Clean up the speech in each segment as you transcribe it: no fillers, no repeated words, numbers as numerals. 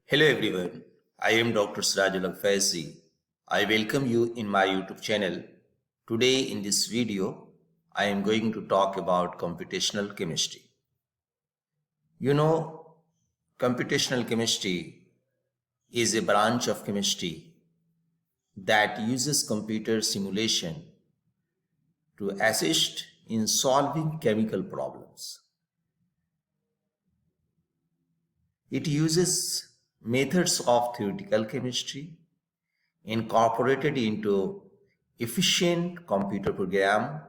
Hello everyone, I am Dr. Sirajul Faizi. I welcome you in my YouTube channel. Today in this video, I am going to talk about computational chemistry. You know, computational chemistry is a branch of chemistry that uses computer simulation to assist in solving chemical problems. It uses methods of theoretical chemistry incorporated into efficient computer program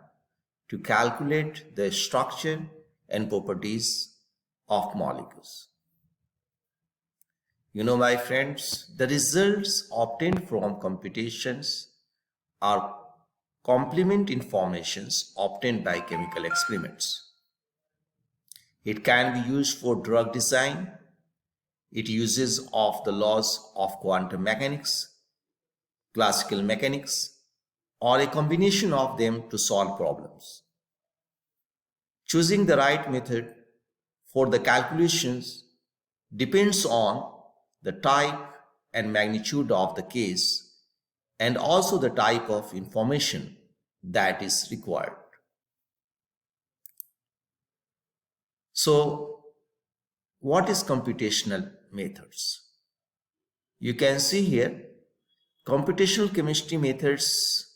to calculate the structure and properties of molecules. You know, my friends, the results obtained from computations are complement informations obtained by chemical experiments. It can be used for drug design. It uses of the laws of quantum mechanics, classical mechanics, or a combination of them to solve problems. Choosing the right method for the calculations depends on the type and magnitude of the case and also the type of information that is required. So, what is computational methods? You can see here computational chemistry methods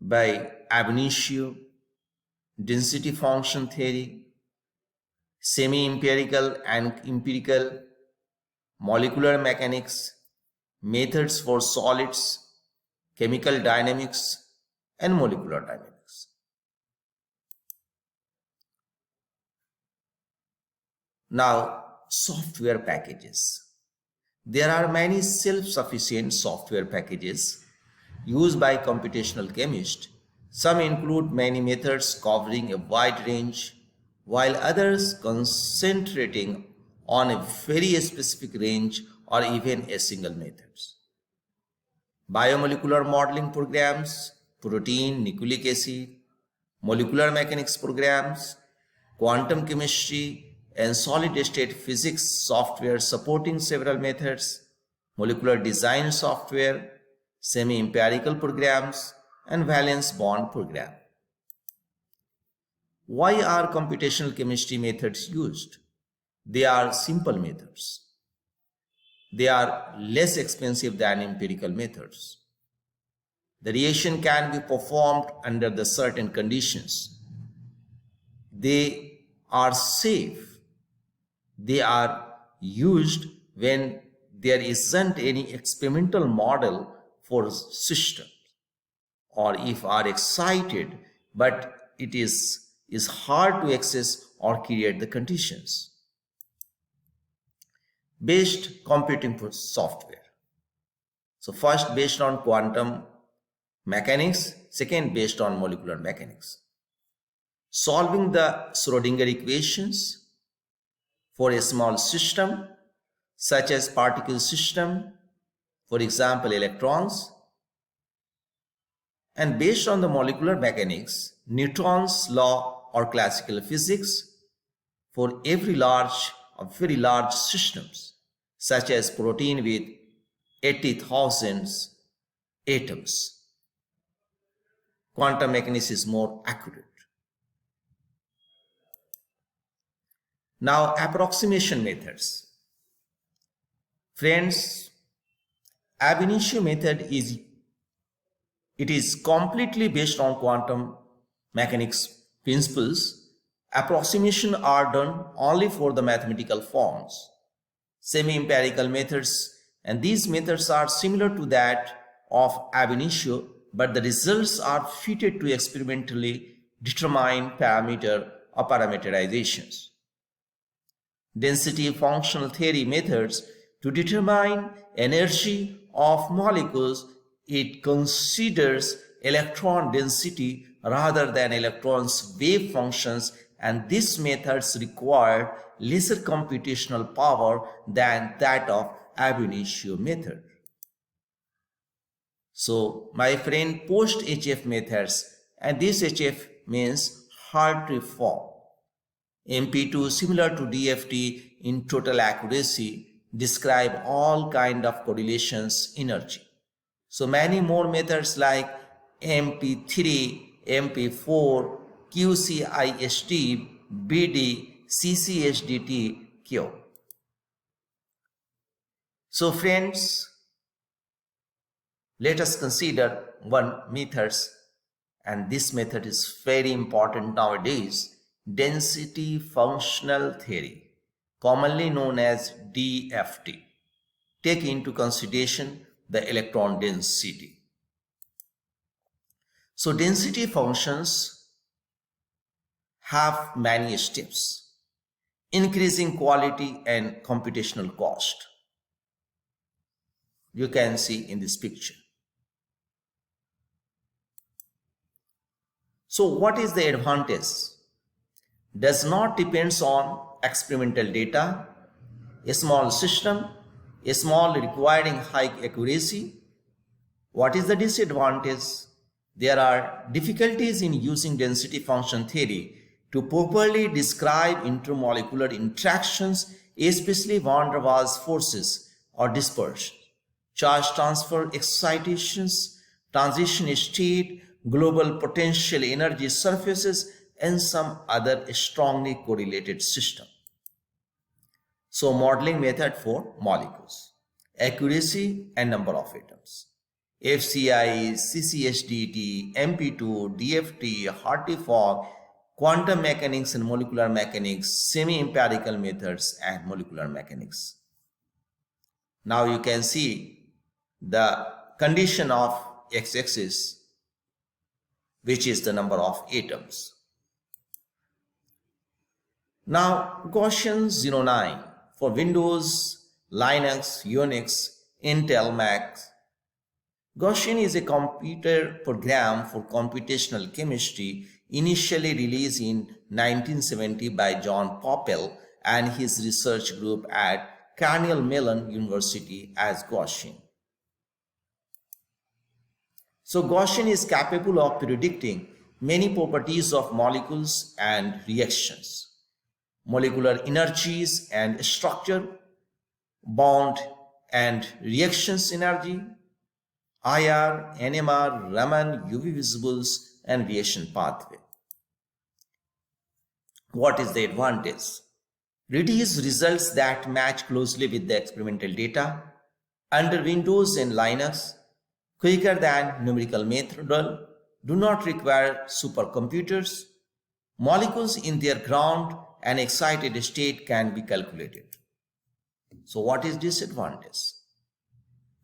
by ab initio, density function theory, semi-empirical and empirical, molecular mechanics, methods for solids, chemical dynamics, and molecular dynamics. Now, software packages. There are many self-sufficient software packages used by computational chemists. Some include many methods covering a wide range, while others concentrating on a very specific range or even a single method. Biomolecular modeling programs, protein, nucleic acid, molecular mechanics programs, quantum chemistry, and solid-state physics software supporting several methods, molecular design software, semi-empirical programs, and valence bond program. Why are computational chemistry methods used? They are simple methods. They are less expensive than empirical methods. The reaction can be performed under the certain conditions. They are safe. They are used when there isn't any experimental model for systems, or if are excited but it is hard to access or create the conditions. Based computing software. So first based on quantum mechanics, second based on molecular mechanics. Solving the Schrodinger equations for a small system such as particle system, for example electrons, and based on the molecular mechanics, Newton's law or classical physics for very large systems such as protein with 80,000 atoms. Quantum mechanics is more accurate. Now, approximation methods. Friends, ab initio method is completely based on quantum mechanics principles. Approximation are done only for the mathematical forms. Semi-empirical methods, and these methods are similar to that of ab initio, but the results are fitted to experimentally determine parameter or parameterizations. Density functional theory methods to determine energy of molecules. It considers electron density rather than electrons' wave functions, and these methods require lesser computational power than that of ab initio method. So, my friend, post-HF methods, and this HF means hard to form. MP2 similar to DFT in total accuracy, describe all kind of correlations energy. So many more methods like MP3, MP4, QCIST, BD, CCSDT, Q. So friends, let us consider one method, and this method is very important nowadays, density functional theory, commonly known as DFT. Take into consideration the electron density. So density functions have many steps, increasing quality and computational cost. You can see in this picture. So what is the advantage? Does not depends on experimental data, a small system, a small requiring high accuracy. What is the disadvantage? There are difficulties in using density function theory to properly describe intermolecular interactions, especially van der Waals forces or dispersion, charge transfer excitations, transition state, global potential energy surfaces, and some other strongly correlated system. So modeling method for molecules, accuracy and number of atoms, FCI, CCSDT, MP2, DFT, Hartree-Fock, quantum mechanics and molecular mechanics, semi-empirical methods and molecular mechanics. Now you can see the condition of x-axis, which is the number of atoms. Now Gaussian 09 for Windows, Linux, Unix, Intel, Mac. Gaussian is a computer program for computational chemistry initially released in 1970 by John Poppel and his research group at Carnegie Mellon University as Gaussian. So Gaussian is capable of predicting many properties of molecules and reactions, molecular energies and structure, bond and reactions energy, IR, NMR, Raman, UV visibles, and reaction pathway. What is the advantage? Reduce results that match closely with the experimental data, under Windows and Linux, quicker than numerical method, do not require supercomputers, molecules in their ground and excited state can be calculated. So what is disadvantage?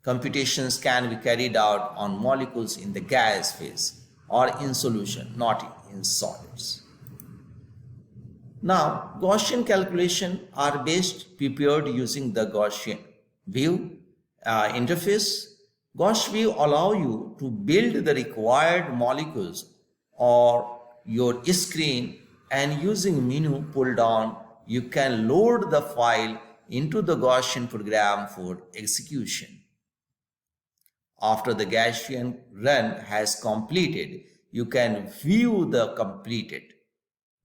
Computations can be carried out on molecules in the gas phase or in solution, not in solids. Now, Gaussian calculations are best prepared using the Gaussian view interface. Gaussian view allow you to build the required molecules or your screen, and using menu pull down, you can load the file into the Gaussian program for execution. After the Gaussian run has completed, you can view the completed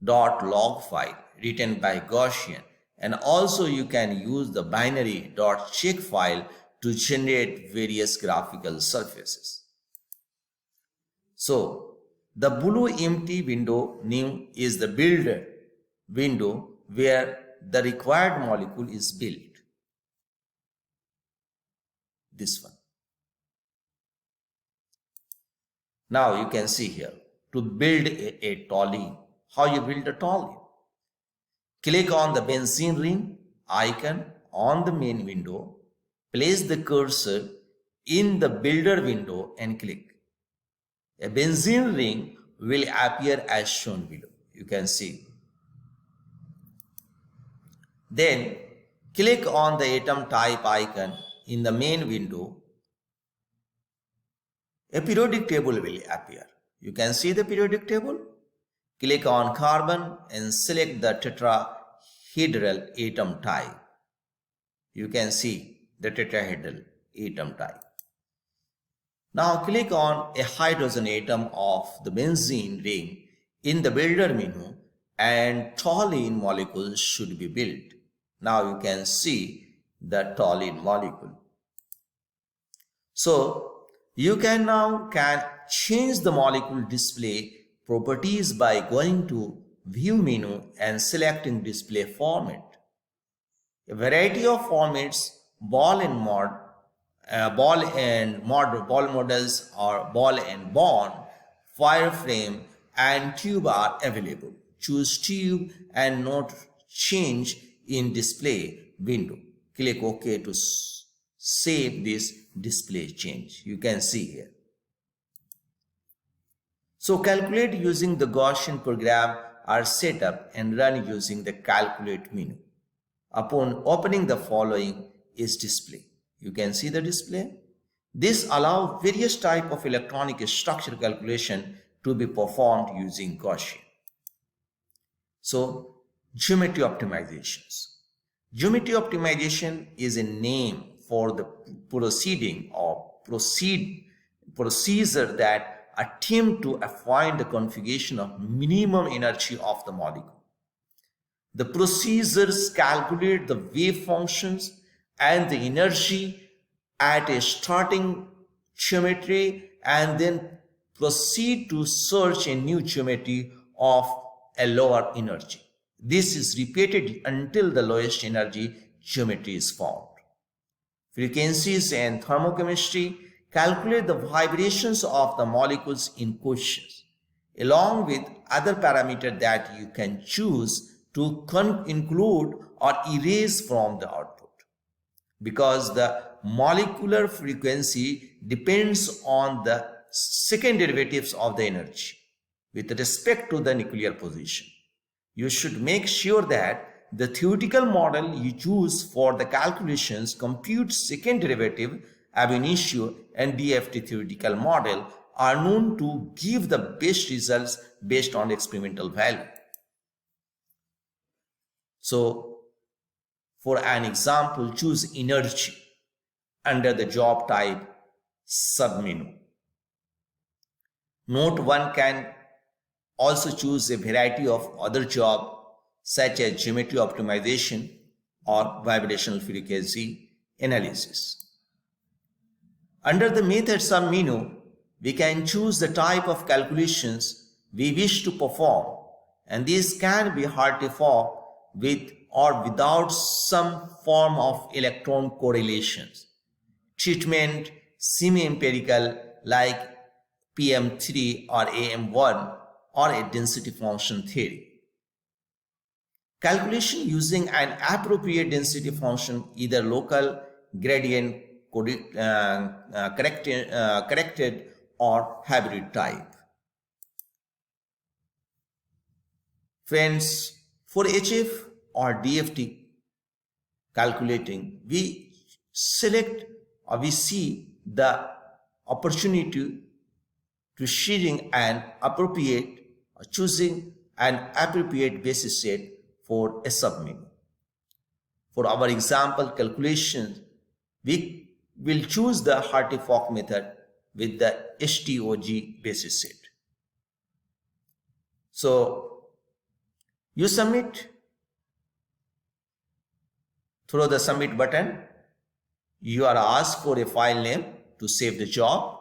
.log file written by Gaussian, and also you can use the binary .check file to generate various graphical surfaces. So the blue empty window new is the builder window where the required molecule is built. This one. Now you can see here to build a toluene. How you build a toluene? Click on the benzene ring icon on the main window, place the cursor in the builder window and click. A benzene ring will appear as shown below. You can see. Then click on the atom type icon in the main window. A periodic table will appear. You can see the periodic table. Click on carbon and select the tetrahedral atom type. You can see the tetrahedral atom type. Now click on a hydrogen atom of the benzene ring in the builder menu and toluene molecules should be built. Now you can see the toluene molecule. So you can now change the molecule display properties by going to View menu and selecting Display Format. A variety of formats, ball models or ball and bond, wireframe and tube are available. Choose tube and note change in display window. Click OK to save this display change. You can see here. So calculate using the Gaussian program are set up and run using the calculate menu. Upon opening, the following is display. You can see the display. This allows various type of electronic structure calculation to be performed using Gaussian. So geometry optimizations. Geometry optimization is a name for the proceeding or procedure that attempt to find the configuration of minimum energy of the molecule. The procedures calculate the wave functions and the energy at a starting geometry and then proceed to search a new geometry of a lower energy. This is repeated until the lowest energy geometry is found. Frequencies and thermochemistry calculate the vibrations of the molecules in question, along with other parameters that you can choose to include or erase from the output. Because the molecular frequency depends on the second derivatives of the energy with respect to the nuclear position. You should make sure that the theoretical model you choose for the calculations computes second derivative ab initio and DFT theoretical model are known to give the best results based on experimental value. So, for an example, choose energy under the job type submenu. Note one can also choose a variety of other jobs such as geometry optimization or vibrational frequency analysis. Under the method submenu, we can choose the type of calculations we wish to perform, and these can be artifact with or without some form of electron correlations. Treatment semi-empirical like PM3 or AM1 or a density function theory. Calculation using an appropriate density function, either local, gradient, corrected or hybrid type. Friends, for HF or DFT calculating, we select or we see the opportunity to choosing an appropriate basis set for a submenu. For our example calculations, we will choose the Hartree-Fock method with the HTOG basis set. So you submit. Through the submit button, you are asked for a file name to save the job.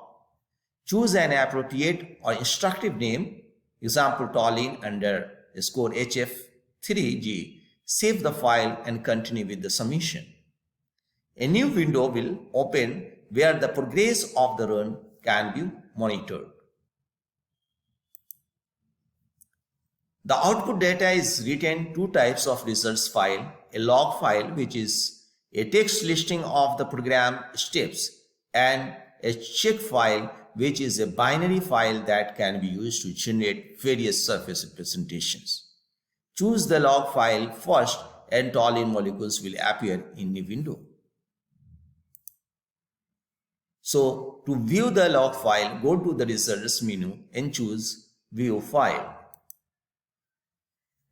Choose an appropriate or instructive name, example toluene _ HF3G. Save the file and continue with the submission. A new window will open where the progress of the run can be monitored. The output data is written two types of results file, a log file which is a text listing of the program steps and a check file which is a binary file that can be used to generate various surface representations. Choose the log file first and toluene molecules will appear in the window. So to view the log file, go to the results menu and choose view file.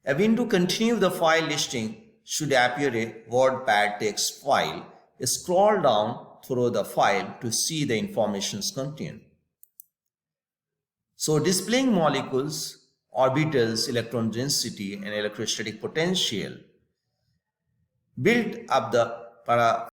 A window continue the file listing should appear a WordPad text file. Scroll down through the file to see the information contained. So displaying molecules, orbitals, electron density and electrostatic potential. Build up the para